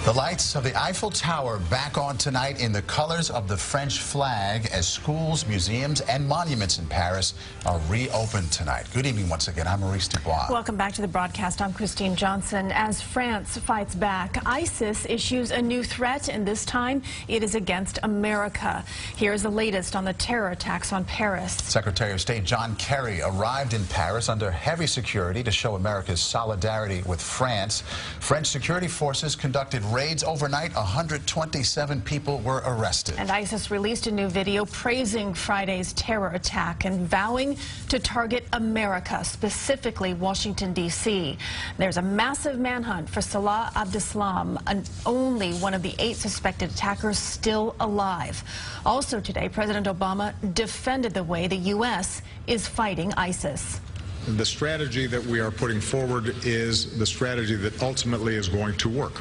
The lights of the Eiffel Tower back on tonight in the colors of the French flag as schools, museums, and monuments in Paris are reopened tonight. Good evening once again. I'm Maurice Dubois. Welcome back to the broadcast. I'm Christine Johnson. As France fights back, ISIS issues a new threat, and this time it is against America. Here's the latest on the terror attacks on Paris. Secretary of State John Kerry arrived in Paris under heavy security to show America's solidarity with France. French security forces conducted raids overnight. 127 people were arrested. And ISIS released a new video praising Friday's terror attack and vowing to target America, specifically Washington, D.C. There's a massive manhunt for Salah Abdeslam, only one of the 8 suspected attackers still alive. Also today, President Obama defended the way the U.S. is fighting ISIS. The strategy that we are putting forward is the strategy that ultimately is going to work.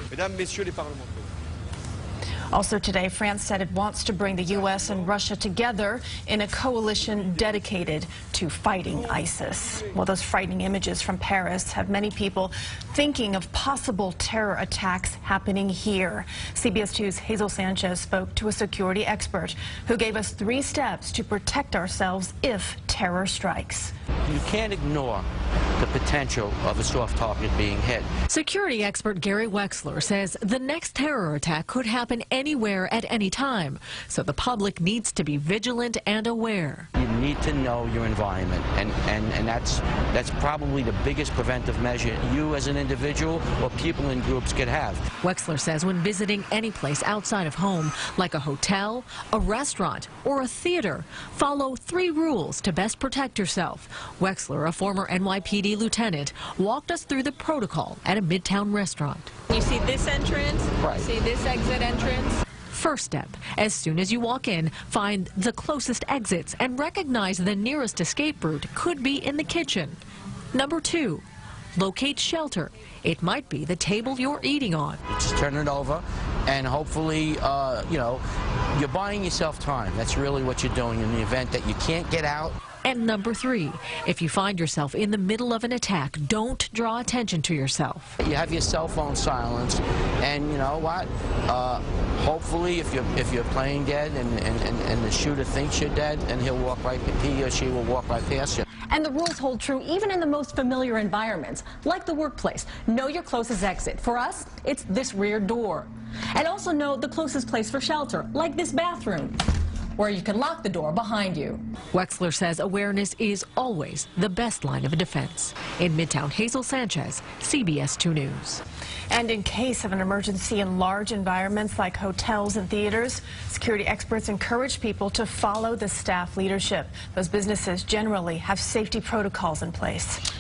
Also today, France said it wants to bring the U.S. and Russia together in a coalition dedicated to fighting ISIS. Well, those frightening images from Paris have many people thinking of possible terror attacks happening here. CBS 2's Hazel Sanchez spoke to a security expert who gave us 3 steps to protect ourselves if terror strikes. You can't ignore the potential of a soft target being hit. Security expert Gary Wexler says the next terror attack could happen anywhere at any time, so the public needs to be vigilant and aware. You need to know your environment, and that's probably the biggest preventive measure you as an individual or people in groups could have. Wexler says when visiting any place outside of home, like a hotel, a restaurant, or a theater, follow 3 rules to best protect yourself. Wexler, a former NYPD lieutenant, walked us through the protocol at a Midtown restaurant. You see this entrance, right. You see this exit entrance. First step, as soon as you walk in, find the closest exits and recognize the nearest escape route could be in the kitchen. Number 2, locate shelter. It might be the table you're eating on. Just turn it over, and hopefully, you're buying yourself time. That's really what you're doing in the event that you can't get out. And number 3, if you find yourself in the middle of an attack, don't draw attention to yourself. You have your cell phone silenced, and you know what? Hopefully, if you're playing dead and the shooter thinks you're dead, then he or she will walk right past you. And the rules hold true even in the most familiar environments, like the workplace. Know your closest exit. For us, it's this rear door. And also know the closest place for shelter, like this bathroom, where you can lock the door behind you. Wexler says awareness is always the best line of defense. In Midtown, Hazel Sanchez, CBS 2 News. And in case of an emergency in large environments like hotels and theaters, security experts encourage people to follow the staff leadership. Those businesses generally have safety protocols in place.